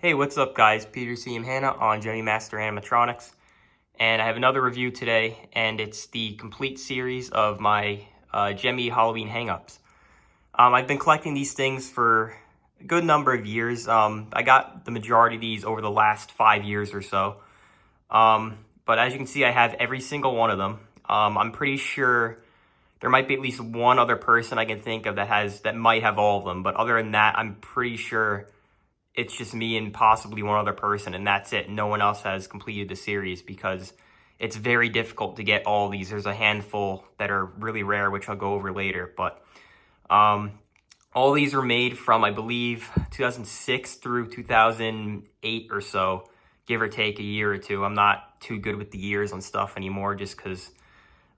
Hey, what's up guys? Peter C. and Hannah on Gemmy Master Animatronics. And I have another review today, and it's the complete series of my Gemmy Halloween hang-ups. I've been collecting these things for a good number of years. I got the majority of these over the last 5 years or so. But as you can see, I have every single one of them. I'm pretty sure there might be at least one other person I can think of that might have all of them. But other than that, I'm pretty sure it's just me and possibly one other person, and that's it. No one else has completed the series because it's very difficult to get all these. There's a handful that are really rare, which I'll go over later. But all these were made from, I believe, 2006 through 2008 or so, give or take a year or two. I'm not too good with the years on stuff anymore just because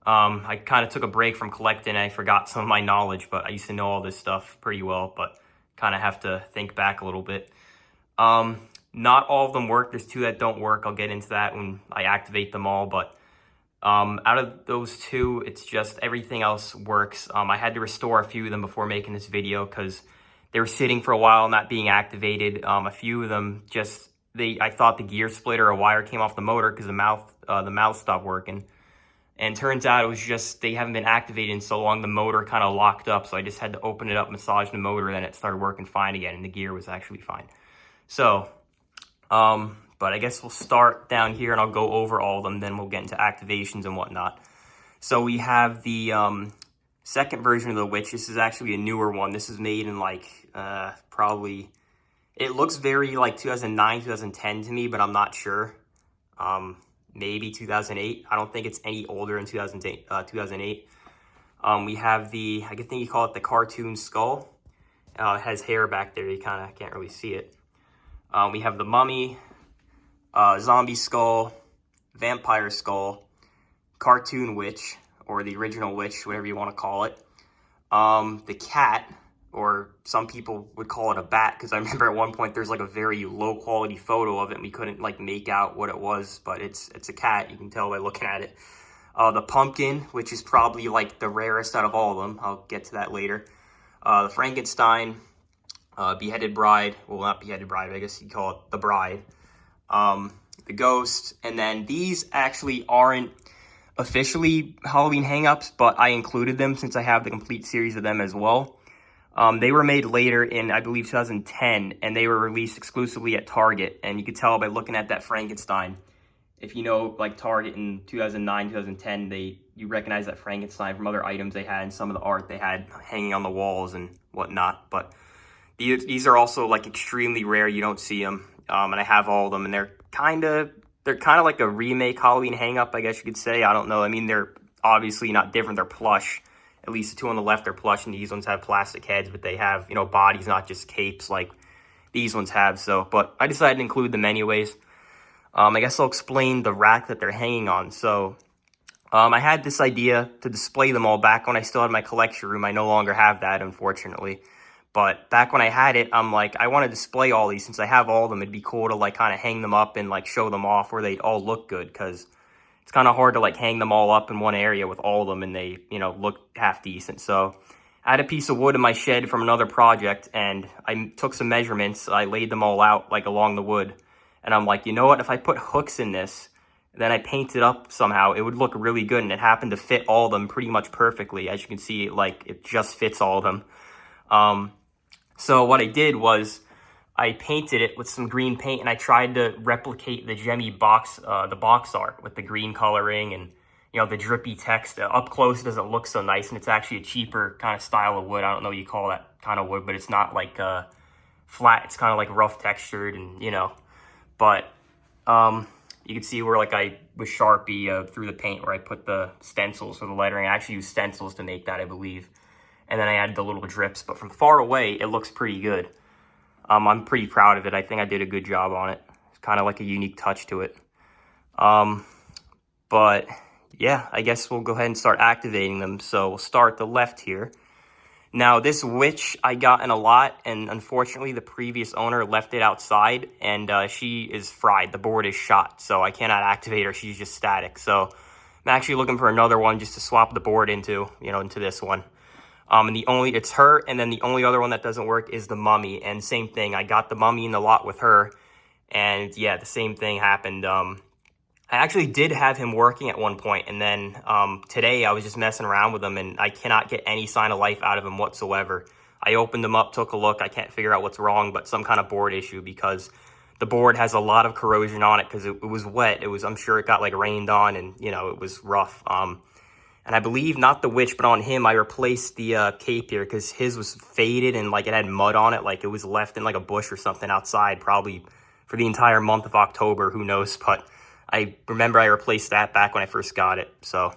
I kind of took a break from collecting. I forgot some of my knowledge, but I used to know all this stuff pretty well, but kind of have to think back a little bit. Not all of them work. There's two that don't work. I'll get into that when I activate them all, but out of those two, it's just everything else works. I had to restore a few of them before making this video because they were sitting for a while not being activated. A few of them I thought the gear split or a wire came off the motor because the mouth stopped working. And turns out it was just they haven't been activated in so long, the motor kind of locked up. So I just had to open it up, massage the motor, and then it started working fine again, and the gear was actually fine. So, but I guess we'll start down here and I'll go over all of them, then we'll get into activations and whatnot. So we have the second version of the witch. This is actually a newer one. This is made in like probably, it looks very like 2009, 2010 to me, but I'm not sure. Maybe 2008. I don't think it's any older than 2008. We have I think you call it the cartoon skull. It has hair back there. You kind of can't really see it. We have the mummy, zombie skull, vampire skull, cartoon witch, or the original witch, whatever you want to call it. The cat, or some people would call it a bat, because I remember at one point there's like a very low quality photo of it and we couldn't like make out what it was, but it's a cat. You can tell by looking at it. The pumpkin, which is probably like the rarest out of all of them. I'll get to that later. The Frankenstein, beheaded bride. Well, not beheaded bride, I guess you call it the bride. The ghost, and then these actually aren't officially Halloween hang-ups, but I included them since I have the complete series of them as well. They were made later in, I believe, 2010, and they were released exclusively at Target. And you could tell by looking at that Frankenstein. If you know, like Target in 2009, 2010, you recognize that Frankenstein from other items they had and some of the art they had hanging on the walls and whatnot. But these are also like extremely rare. You don't see them, and I have all of them, and they're kind of like a remake Halloween hang-up, I guess you could say. I don't know. I mean, they're obviously not different. They're plush. At least the two on the left are plush, and these ones have plastic heads, but they have, bodies, not just capes like these ones have. So, but I decided to include them anyways. I guess I'll explain the rack that they're hanging on. So, I had this idea to display them all back when I still had my collection room. I no longer have that, unfortunately. But back when I had it, I'm like, I want to display all these. Since I have all of them, it'd be cool to like kind of hang them up and like show them off where they all look good, because it's kind of hard to like hang them all up in one area with all of them and they, look half decent. So I had a piece of wood in my shed from another project, and I took some measurements. I laid them all out like along the wood, and I'm like, you know what? If I put hooks in this, then I paint it up somehow, it would look really good. And it happened to fit all of them pretty much perfectly. As you can see, like it just fits all of them. So what I did was I painted it with some green paint, and I tried to replicate the Gemmy box art with the green coloring and, the drippy text. Up close, it doesn't look so nice, and it's actually a cheaper kind of style of wood. I don't know what you call that kind of wood, but it's not like flat. It's kind of like rough textured, and, but you can see where like I with Sharpie through the paint where I put the stencils for the lettering. I actually used stencils to make that, I believe. And then I added the little drips, but from far away, it looks pretty good. I'm pretty proud of it. I think I did a good job on it. It's kind of like a unique touch to it. But yeah, I guess we'll go ahead and start activating them. So we'll start the left here. Now this witch I got in a lot, and unfortunately the previous owner left it outside, and she is fried. The board is shot, so I cannot activate her. She's just static. So I'm actually looking for another one just to swap the board into, into this one. And it's her, and then the only other one that doesn't work is the mummy. And same thing, I got the mummy in the lot with her, And yeah, the same thing happened. I actually did have him working at one point, and then today I was just messing around with him, and I cannot get any sign of life out of him whatsoever. I opened him up, took a look. I can't figure out what's wrong, but some kind of board issue, because the board has a lot of corrosion on it because it was wet. I'm sure it got like rained on, and it was rough. And I believe not the witch, but on him, I replaced the cape here because his was faded and like it had mud on it, like it was left in like a bush or something outside, probably for the entire month of October. Who knows? But I remember I replaced that back when I first got it. So,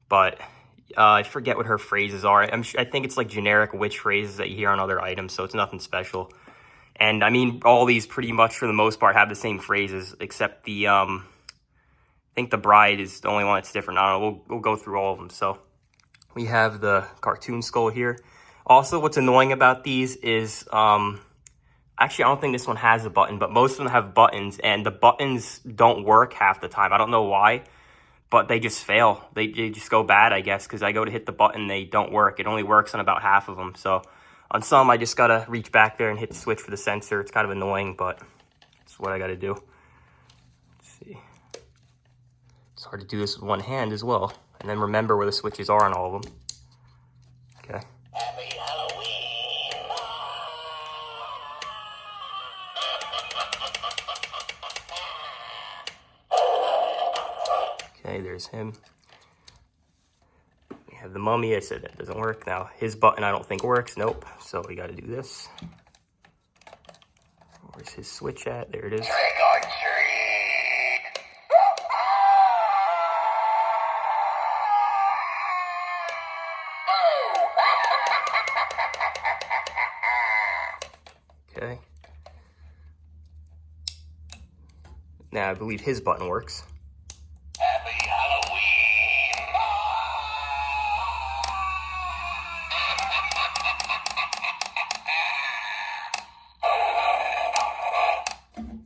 but I forget what her phrases are. I think it's like generic witch phrases that you hear on other items, so it's nothing special. And I mean, all these pretty much for the most part have the same phrases, except the I think the bride is the only one that's different. I don't know. We'll go through all of them. So we have the cartoon skull here. Also, what's annoying about these is actually, I don't think this one has a button, but most of them have buttons, and the buttons don't work half the time. I don't know why, but they just fail. They just go bad, I guess, because I go to hit the button, they don't work. It only works on about half of them. So on some, I just got to reach back there and hit the switch for the sensor. It's kind of annoying, but it's what I got to do. Let's see. It's hard to do this with one hand as well. And then remember where the switches are on all of them. Okay. Happy Halloween! Okay, there's him. We have the mummy. I said that doesn't work. Now, his button I don't think works. Nope. So we got to do this. Where's his switch at? There it is. Trick or treat! Okay. Now I believe his button works. Happy Halloween!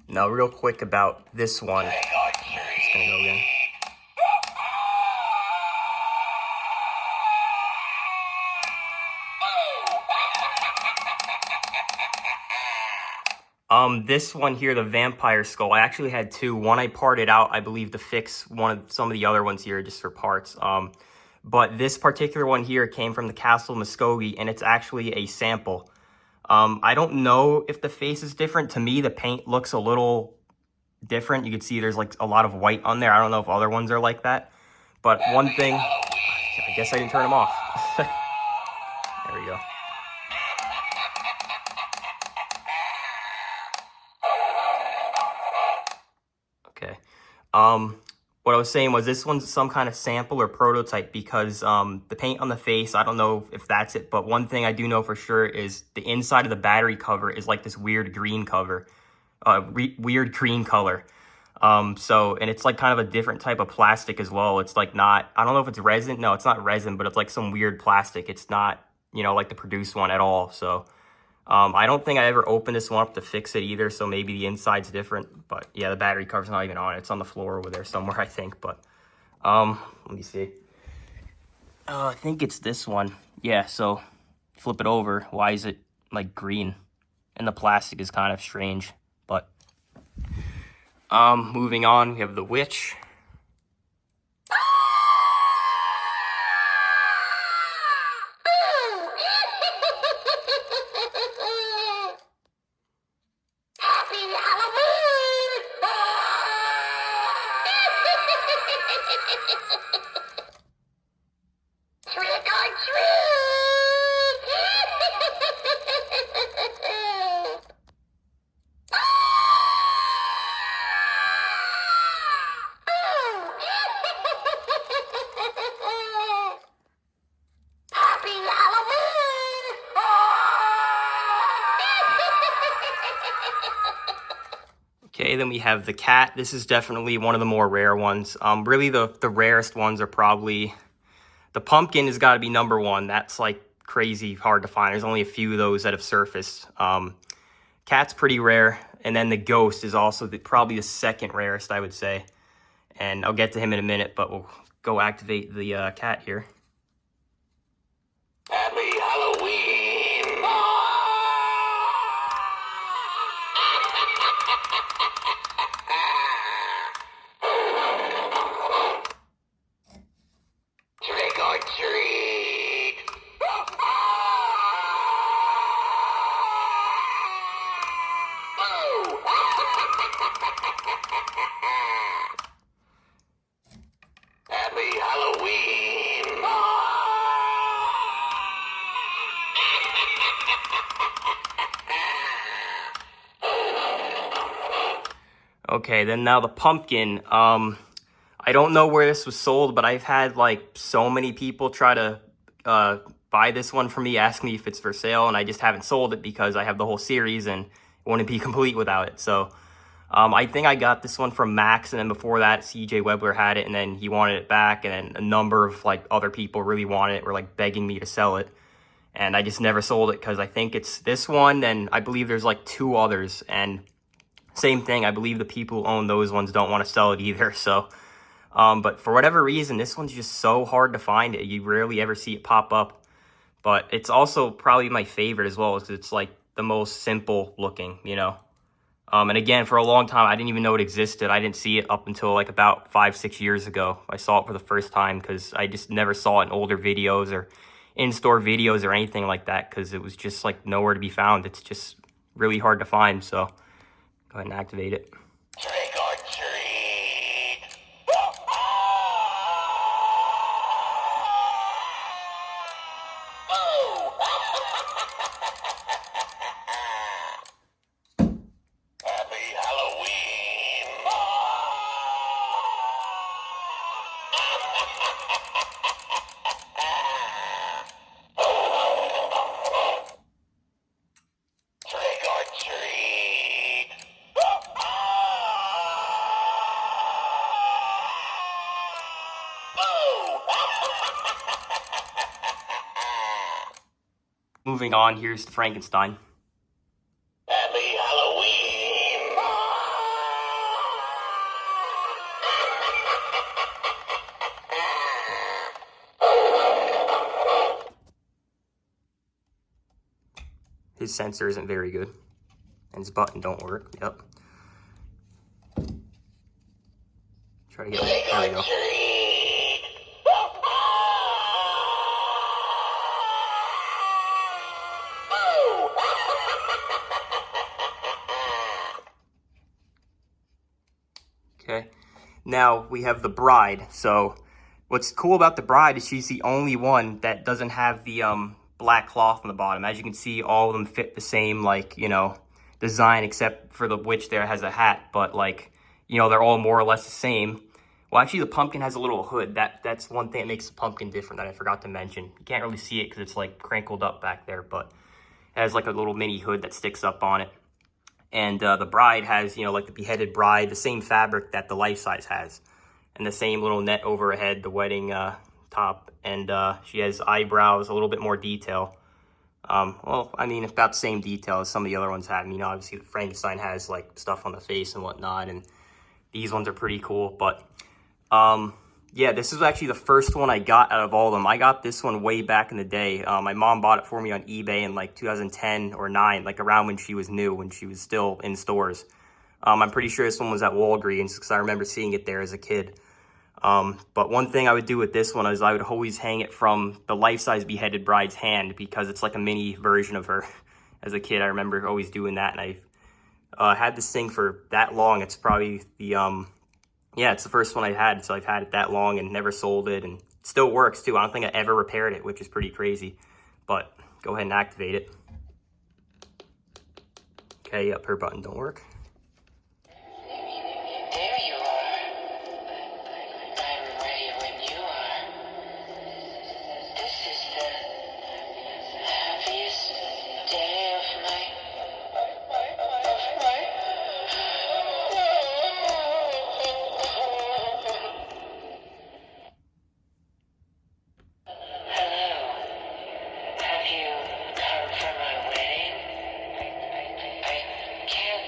Now real quick about this one. Trick or Just gonna treat! go again. This one here, the vampire skull, I actually had two. One I parted out, I believe, to fix some of the other ones here just for parts. But this particular one here came from the Castle Muskogee, and it's actually a sample. I don't know if the face is different. To me, the paint looks a little different. You can see there's like a lot of white on there. I don't know if other ones are like that. But one thing, I guess I didn't turn them off. There we go. Okay. What I was saying was this one's some kind of sample or prototype because the paint on the face, I don't know if that's it, but one thing I do know for sure is the inside of the battery cover is like this weird green cover, weird green color. And it's like kind of a different type of plastic as well. It's like not, I don't know if it's resin. No, it's not resin, but it's like some weird plastic. It's not, like the produced one at all. So I don't think I ever opened this one up to fix it either, so maybe the inside's different. But yeah, the battery cover's not even on it. It's on the floor over there somewhere, I think. But let me see. I think it's this one. Yeah, so flip it over. Why is it like green? And the plastic is kind of strange. But moving on, we have the witch. Trick or treat! Happy Halloween! Okay, then we have the cat. This is definitely one of the more rare ones. Really, the rarest ones are probably... The pumpkin has got to be number one. That's like crazy hard to find. There's only a few of those that have surfaced. Cat's pretty rare. And then the ghost is also probably the second rarest, I would say. And I'll get to him in a minute, but we'll go activate the cat here. Happy Halloween! Trick or treat! Boo! Happy Halloween! Okay, then now the pumpkin. I don't know where this was sold, but I've had like so many people try to buy this one for me, ask me if it's for sale, and I just haven't sold it because I have the whole series and it wouldn't be complete without it. So I think I got this one from Max, and then before that, CJ Webler had it, and then he wanted it back, and then a number of like other people really wanted it, were like begging me to sell it, and I just never sold it because I think it's this one, and I believe there's like 2 others, and same thing, I believe the people who own those ones don't want to sell it either. So but for whatever reason, this one's just so hard to find. You rarely ever see it pop up. But it's also probably my favorite as well, because it's like the most simple looking, you know. And again, for a long time, I didn't even know it existed. I didn't see it up until like about 5-6 years ago. I saw it for the first time because I just never saw it in older videos or in-store videos or anything like that, because it was just like nowhere to be found. It's just really hard to find. So go ahead and activate it. Trick or treat! Happy Halloween! Trick or treat! Moving on, here's Frankenstein. Happy Halloween! His sensor isn't very good, and his button don't work. Yep. Try to get it. There we go. Okay. Now we have the bride. So what's cool about the bride is she's the only one that doesn't have the black cloth on the bottom. As you can see, all of them fit the same, like, you know, design, except for the witch there has a hat, but like, you know, they're all more or less the same. Well, actually, the pumpkin has a little hood. That's one thing that makes the pumpkin different that I forgot to mention. You can't really see it because it's like crinkled up back there, but it has like a little mini hood that sticks up on it. And the bride has, you know, like the beheaded bride, the same fabric that the life size has, and the same little net over her head, the wedding top, and she has eyebrows, a little bit more detail. Well, I mean, about the same detail as some of the other ones have. I mean, obviously, Frankenstein has like stuff on the face and whatnot, and these ones are pretty cool. But yeah, this is actually the first one I got out of all of them. I got this one way back in the day. My mom bought it for me on eBay in like 2010 or 9, like around when she was new, when she was still in stores. I'm pretty sure this one was at Walgreens because I remember seeing it there as a kid. But one thing I would do with this one is I would always hang it from the life-size beheaded bride's hand, because it's like a mini version of her. As a kid, I remember always doing that, and I've had this thing for that long. It's probably the yeah, it's the first one I had, so I've had it that long and never sold it, and it still works too. I don't think I ever repaired it, which is pretty crazy. But go ahead and activate it. Okay, yep, her button don't work. There you are. I'm ready when you are. This is the happiest day of my Hello. Have you come for my wedding? I can't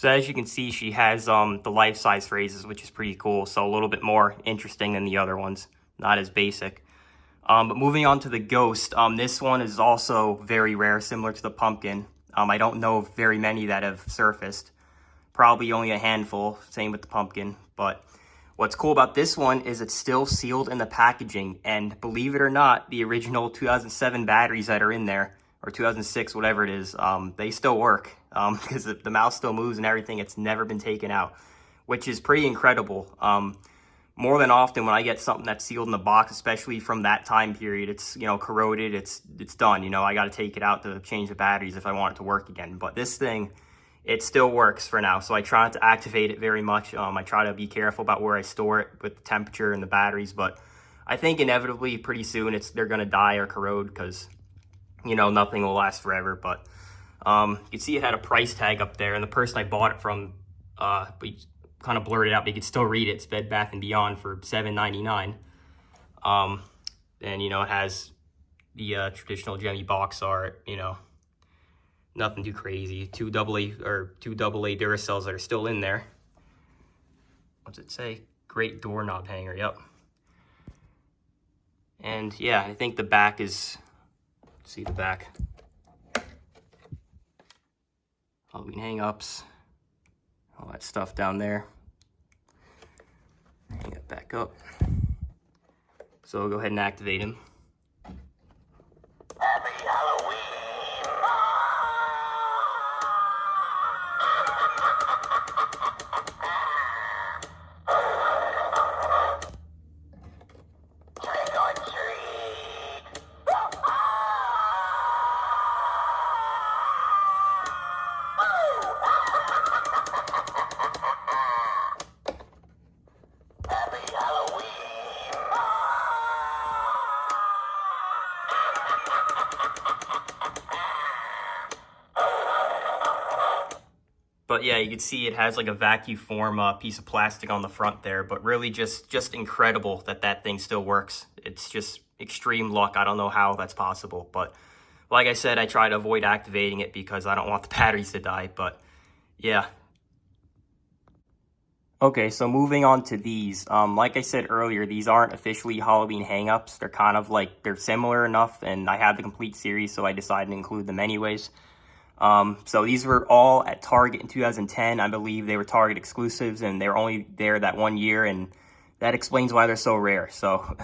So as you can see, she has the life-size phrases, which is pretty cool. So a little bit more interesting than the other ones, not as basic. But moving on to the ghost, this one is also very rare, similar to the pumpkin. I don't know of very many that have surfaced. Probably only a handful, same with the pumpkin. But what's cool about this one is it's still sealed in the packaging. And believe it or not, the original 2007 batteries that are in there, or 2006, whatever it is, they still work. Because the mouse still moves and everything. It's never been taken out, which is pretty incredible. More than often when I get something that's sealed in the box, especially from that time period, it's, you know, corroded, it's done. You know, I got to take it out to change the batteries if I want it to work again. But this thing, it still works for now. So I try not to activate it very much. I try to be careful about where I store it with the temperature and the batteries. But I think inevitably pretty soon they're going to die or corrode because, you know, nothing will last forever. But you can see it had a price tag up there. And the person I bought it from, kind of blurred it out, but you can still read it. It's Bed Bath & Beyond for $7.99. And, you know, it has the traditional Gemmy box art, you know, nothing too crazy. Two AA Duracells that are still in there. What's it say? Great doorknob hanger, yep. And, yeah, I think the back is, see the back. Halloween hang-ups. All that stuff down there. Hang it back up. So I'll go ahead and activate him. Happy Halloween! Trick or treat! Happy Halloween! But yeah, you can see it has like a vacuum form piece of plastic on the front there, but really just incredible that thing still works. It's just extreme luck. I don't know how that's possible, but like I said, I try to avoid activating it because I don't want the batteries to die, but yeah. Okay, so moving on to these. Like I said earlier, these aren't officially Halloween hang-ups. They're kind of like, they're similar enough, and I have the complete series, so I decided to include them anyways. So these were all at Target in 2010. I believe they were Target exclusives, and they were only there that 1 year, and that explains why they're so rare. So,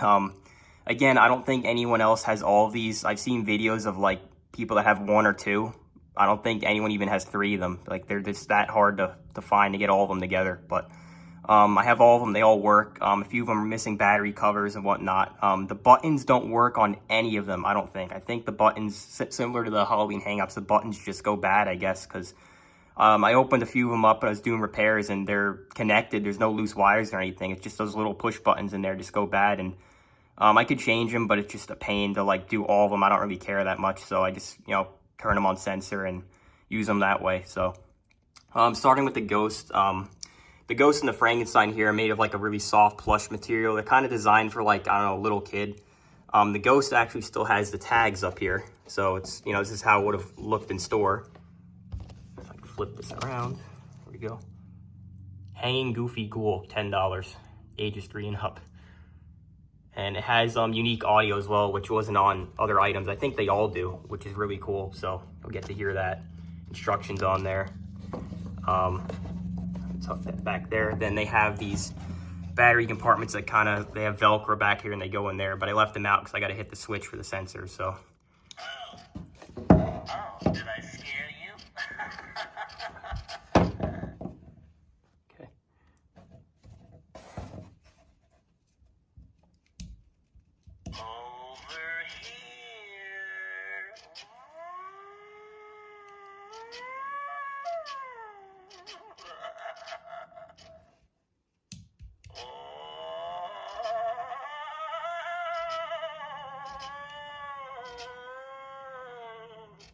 again, I don't think anyone else has all of these. I've seen videos of, like, people that have 1 or 2. I don't think anyone even has 3 of them. Like, they're just that hard to find to get all of them together. But I have all of them. They all work. A few of them are missing battery covers and whatnot. The buttons don't work on any of them, I don't think. I think the buttons, similar to the Halloween hang-ups, the buttons just go bad, I guess, because I opened a few of them up and I was doing repairs, and they're connected. There's no loose wires or anything. It's just those little push buttons in there just go bad. And I could change them, but it's just a pain to, like, do all of them. I don't really care that much, so I just, you know, turn them on sensor and use them that way. So starting with the Ghost. The Ghost and the Frankenstein here are made of like a really soft plush material. They're kind of designed for, like, I don't know, a little kid. The Ghost actually still has the tags up here. So it's, you know, this is how it would have looked in store. If I can flip this around, there we go. Hanging Goofy Ghoul, $10, ages 3 and up. And it has unique audio as well, which wasn't on other items. I think they all do, which is really cool. So you'll get to hear that. Instructions on there. Tuck that back there. Then they have these battery compartments that kind of, they have Velcro back here and they go in there, but I left them out because I got to hit the switch for the sensor. So Did I scare you? okay. Over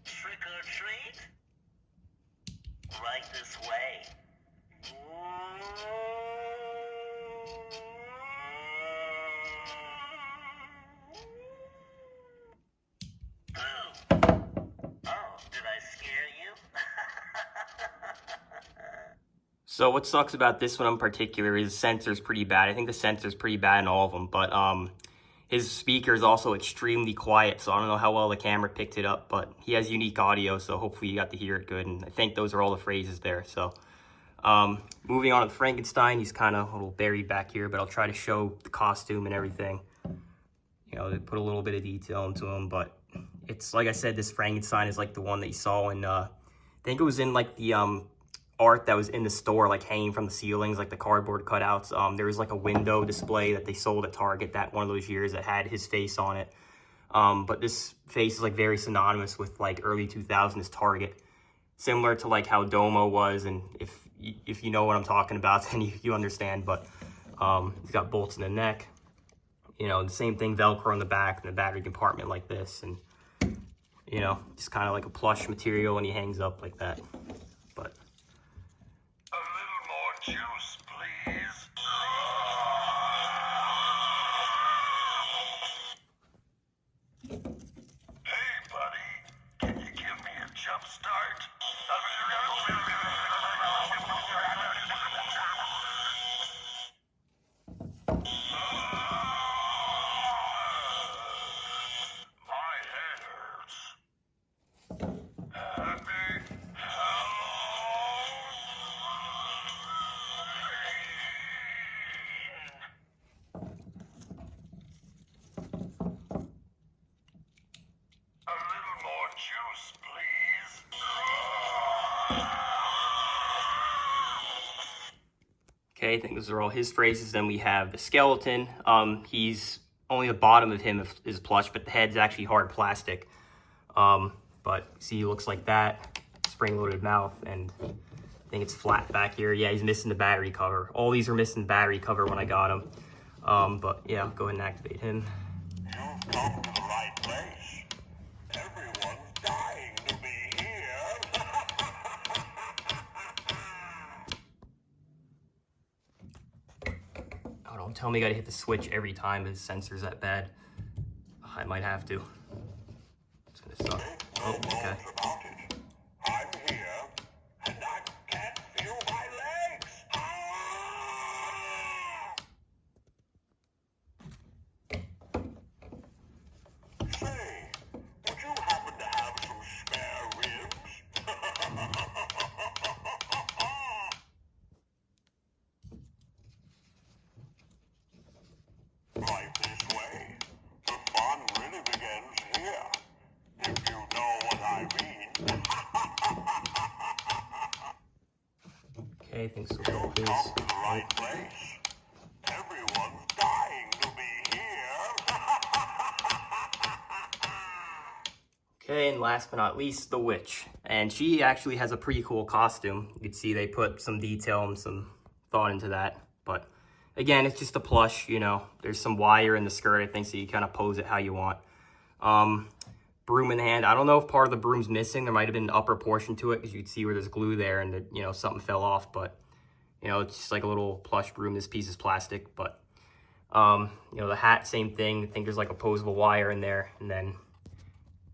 Trick or treat? Right this way. Oh, did I scare you? So what sucks about this one in particular is the sensor's pretty bad. I think the sensor's pretty bad in all of them, but his speaker is also extremely quiet, so I don't know how well the camera picked it up, but he has unique audio, so hopefully you got to hear it good, and I think those are all the phrases there. So moving on to the Frankenstein, he's kind of a little buried back here, but I'll try to show the costume and everything. You know, they put a little bit of detail into him, but it's, like I said, this Frankenstein is like the one that you saw in, I think it was in like the art that was in the store, like hanging from the ceilings, like the cardboard cutouts. There was like a window display that they sold at Target that one of those years that had his face on it. But this face is like very synonymous with like early 2000s Target, similar to like how Domo was. And if you know what I'm talking about, then you understand. But he's got bolts in the neck, you know, the same thing, Velcro in the back and the battery compartment like this, and you know, just kind of like a plush material, and he hangs up like that. But Juice, please. Hey, buddy. Can you give me a jump start? My head hurts. Happy A little more juice, please. okay, I think those are all his phrases. Then we have the skeleton. He's only the bottom of him is plush, but the head's actually hard plastic. But see, he looks like that, spring-loaded mouth, and I think it's flat back here. Yeah, he's missing the battery cover. All these are missing battery cover when I got him. But yeah, I'll go ahead and activate him. You've come to the right place. Everyone's dying to be here. Oh, don't tell me I gotta hit the switch every time his sensor's that bad. I might have to. It's gonna suck. Oh, okay. About it. I'm here, and I can't feel my legs. Say, would you happen to have some spare ribs? Right this way. The fun really begins here. If you know what I mean. Okay, thanks for all Come his. to the right place. Everyone's dying to be here. Okay, and last but not least, the witch. And she actually has a pretty cool costume. You can see they put some detail and some thought into that. But again, it's just a plush, you know. There's some wire in the skirt, I think, so you kind of pose it how you want. Broom in the hand. I don't know if part of the broom's missing. There might have been an upper portion to it, because you can see where there's glue there and, you know, something fell off. But, you know, it's just like a little plush broom. This piece is plastic. But, you know, the hat, same thing. I think there's like opposable wire in there. And then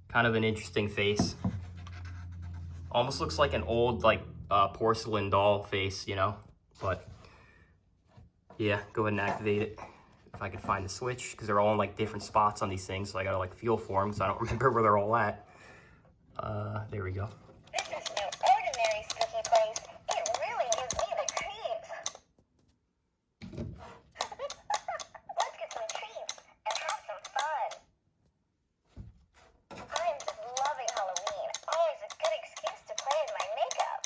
kind of an interesting face. Almost looks like an old, like, porcelain doll face, you know. But, yeah, go ahead and activate it. If I could find the switch, because they're all in like different spots on these things, so I gotta like feel for them, so I don't remember where they're all at. There we go. This is no ordinary spooky place. It really gives me the creeps. Let's get some treats and have some fun. I'm just loving Halloween. Always a good excuse to play in my makeup.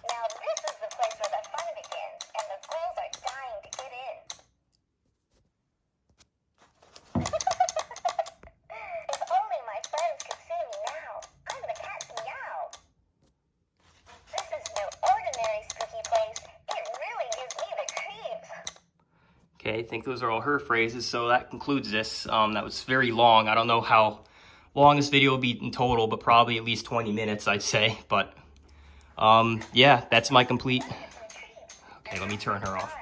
Now this is the place where the fun begins, and the ghouls are dying to get in. If only my friends could see me now. I'm the cat's meow. This is no ordinary spooky place. It really gives me the creeps. Okay, I think those are all her phrases, so that concludes this. That was very long. I don't know how long this video will be in total, but probably at least 20 minutes, I'd say. But, yeah, that's my complete... Okay, let me turn her off.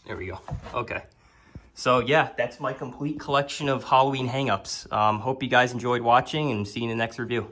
There we go. Okay. So yeah, that's my complete collection of Halloween hang-ups. Hope you guys enjoyed watching, and see you in the next review.